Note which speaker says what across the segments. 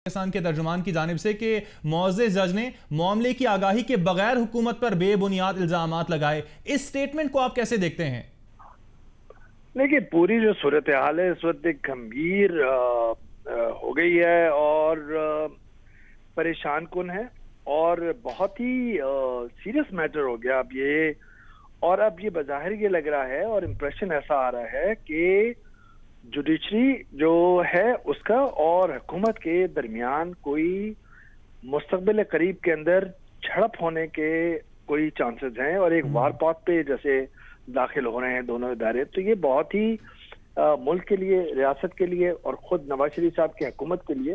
Speaker 1: پاکستان کے ترجمان کی جانب سے کہ معزز جج نے معاملے کی آگاہی کے بغیر حکومت پر بے بنیاد الزامات لگائے، اس سٹیٹمنٹ کو آپ کیسے دیکھتے ہیں؟
Speaker 2: دیکھیے، پوری جو صورتحال ہے اس وقت ایک گمبھیر ہو گئی ہے اور پریشان کن ہے اور بہت ہی سیریس میٹر ہو گیا اب یہ، اور اب یہ بظاہر یہ لگ رہا ہے اور امپریشن ایسا آ رہا ہے کہ جوڈیشری جو ہے اس کا اور حکومت کے درمیان کوئی مستقبل قریب کے اندر جھڑپ ہونے کے کوئی چانسز ہیں اور ایک وار پاٹ پہ جیسے داخل ہو رہے ہیں دونوں ادارے. تو یہ بہت ہی ملک کے لیے، ریاست کے لیے اور خود نواز شریف صاحب کی حکومت کے لیے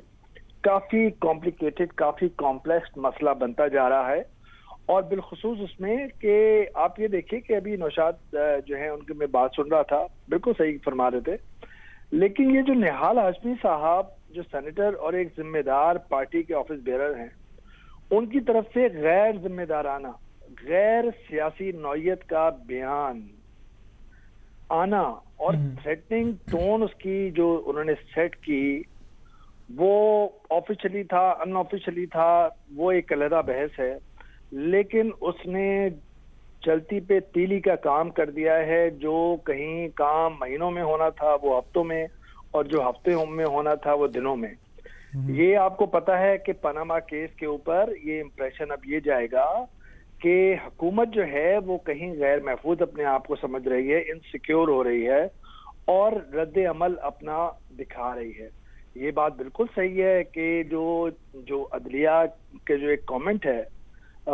Speaker 2: کافی کمپلیکیٹڈ، کافی کمپلیکس مسئلہ بنتا جا رہا ہے. اور بالخصوص اس میں کہ آپ یہ دیکھیں کہ ابھی نوشاد جو ہیں ان کی میں بات سن رہا تھا، بالکل صحیح فرما رہے تھے، لیکن یہ جو نہال ہاشمی صاحب جو سینیٹر اور ایک ذمہ دار پارٹی کے آفس بیرر ہیں، ان کی طرف سے غیر ذمہ دارانہ، غیر سیاسی نوعیت کا بیان آنا اور تھریٹنگ ٹون اس کی جو انہوں نے سیٹ کی، وہ آفیشلی تھا، ان آفیشلی تھا، وہ ایک علیحدہ بحث ہے. لیکن اس نے چلتی پہ تیلی کا کام کر دیا ہے. جو کہیں کام مہینوں میں ہونا تھا وہ ہفتوں میں، اور جو ہفتے میں ہونا تھا وہ دنوں میں. یہ آپ کو پتا ہے کہ پاناما کیس کے اوپر یہ امپریشن اب یہ جائے گا کہ حکومت جو ہے وہ کہیں غیر محفوظ اپنے آپ کو سمجھ رہی ہے، انسیکیور ہو رہی ہے اور رد عمل اپنا دکھا رہی ہے. یہ بات بالکل صحیح ہے کہ جو عدلیہ کے جو ایک کامنٹ ہے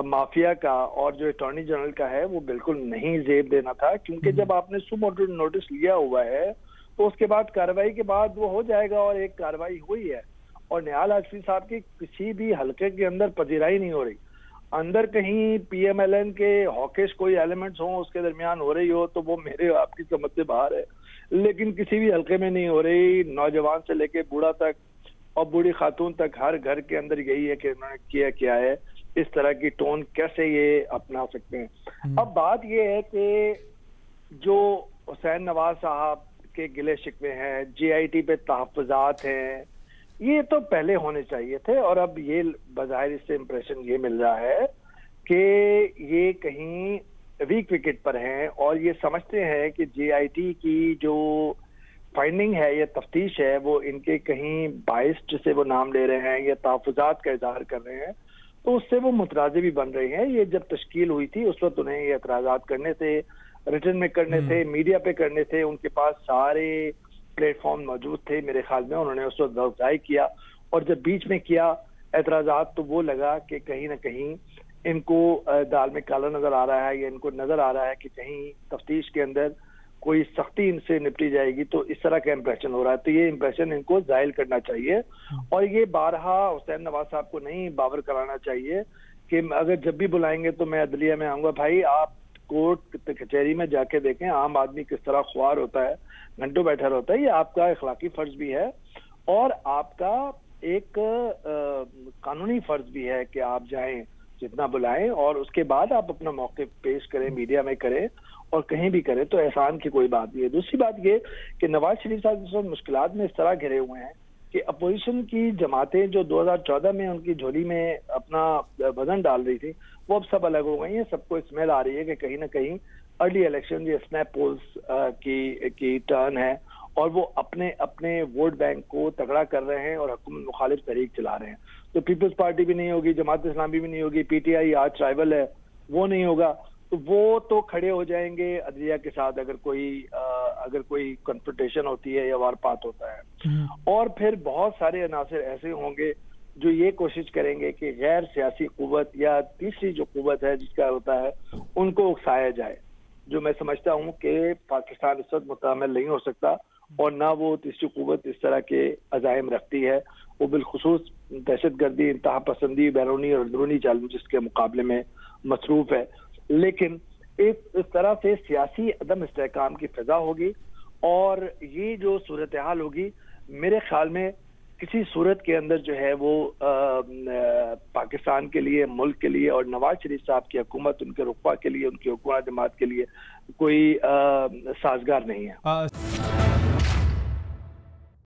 Speaker 2: مافیا کا اور جو اٹارنی جنرل کا ہے، وہ بالکل نہیں زیب دینا تھا، کیونکہ جب آپ نے سو موٹو نوٹس لیا ہوا ہے تو اس کے بعد کارروائی کے بعد وہ ہو جائے گا، اور ایک کارروائی ہوئی ہے. اور نہال ہاشمی صاحب کی کسی بھی حلقے کے اندر پذیرائی نہیں ہو رہی. اندر کہیں پی ایم ایل این کے ہاکش کوئی ایلیمنٹس ہوں اس کے درمیان ہو رہی ہو تو وہ میرے آپ کی سمجھ سے باہر ہے، لیکن کسی بھی حلقے میں نہیں ہو رہی. نوجوان سے لے کے بوڑھا تک اور بوڑھی خاتون تک ہر گھر کے اندر یہی ہے کہ انہوں نے کیا ہے. اس طرح کی ٹون کیسے یہ اپنا سکتے ہیں؟ اب بات یہ ہے کہ جو حسین نواز صاحب کے گلے شکوے ہیں، جے آئی ٹی پہ تحفظات ہیں، یہ تو پہلے ہونے چاہیے تھے. اور اب یہ بظاہر اس سے امپریشن یہ مل رہا ہے کہ یہ کہیں ویک وکٹ پر ہیں اور یہ سمجھتے ہیں کہ جے آئی ٹی کی جو فائنڈنگ ہے یا تفتیش ہے وہ ان کے کہیں باعث جسے وہ نام لے رہے ہیں یا تحفظات کا اظہار کر رہے ہیں، تو اس سے وہ مترادف بھی بن رہے ہیں. یہ جب تشکیل ہوئی تھی اس وقت انہیں یہ اعتراضات کرنے تھے، ریٹن میں کرنے تھے، میڈیا پہ کرنے تھے، ان کے پاس سارے پلیٹ فارم موجود تھے میرے خیال میں. انہوں نے اس وقت ضائع کیا، اور جب بیچ میں کیا اعتراضات تو وہ لگا کہ کہیں نہ کہیں ان کو دال میں کالا نظر آ رہا ہے، یا ان کو نظر آ رہا ہے کہ کہیں تفتیش کے اندر کوئی سختی ان سے نپٹی جائے گی. تو اس طرح کا امپریشن ہو رہا ہے. تو یہ امپریشن ان کو زائل کرنا چاہیے، اور یہ بارہا حسین نواز صاحب کو نہیں باور کرانا چاہیے کہ اگر جب بھی بلائیں گے تو میں عدلیہ میں آؤں گا. بھائی آپ کورٹ کچہری میں جا کے دیکھیں عام آدمی کس طرح خوار ہوتا ہے، گھنٹوں بیٹھا ہوتا ہے. یہ آپ کا اخلاقی فرض بھی ہے اور آپ کا ایک قانونی فرض بھی ہے کہ آپ جائیں، جتنا بلائیں، اور اس کے بعد آپ اپنا موقف پیش کریں، میڈیا میں کریں اور کہیں بھی کریں. تو احسان کی کوئی بات نہیں ہے. دوسری بات یہ کہ نواز شریف صاحب اس وقت مشکلات میں اس طرح گھرے ہوئے ہیں کہ اپوزیشن کی جماعتیں جو 2014 میں ان کی جھولی میں اپنا وزن ڈال رہی تھی، وہ اب سب الگ ہو گئی ہیں. سب کو اسمیل آ رہی ہے کہ کہیں نہ کہیں ارلی الیکشن یہ اسنیپ پولز کی ٹرن ہے، اور وہ اپنے ووٹ بینک کو تگڑا کر رہے ہیں اور حکومت مخالف تحریک چلا رہے ہیں. تو پیپلز پارٹی بھی نہیں ہوگی، جماعت اسلامی بھی نہیں ہوگی، پی ٹی آئی آج ٹرائبل ہے وہ نہیں ہوگا. تو وہ تو کھڑے ہو جائیں گے عدلیہ کے ساتھ اگر کوئی کنفرنٹیشن ہوتی ہے یا وار پات ہوتا ہے. اور پھر بہت سارے عناصر ایسے ہوں گے جو یہ کوشش کریں گے کہ غیر سیاسی قوت یا تیسری جو قوت ہے جس کا ہوتا ہے ان کو اکسایا جائے. جو میں سمجھتا ہوں کہ پاکستان اس وقت متعامل نہیں ہو سکتا، اور نہ وہ تیسری قوت اس طرح کے عزائم رکھتی ہے. وہ بالخصوص دہشت گردی، انتہا پسندی، بیرونی اور اندرونی چیلنجز کے مقابلے میں مصروف ہے. لیکن اس طرح سے سیاسی عدم استحکام کی فضا ہوگی، اور یہ جو صورتحال ہوگی میرے خیال میں کسی صورت کے اندر جو ہے وہ پاکستان کے لیے، ملک کے لیے اور نواز شریف صاحب کی حکومت، ان کے رقبہ کے لیے، ان کی حکومت جماعت کے لیے کوئی سازگار نہیں ہے.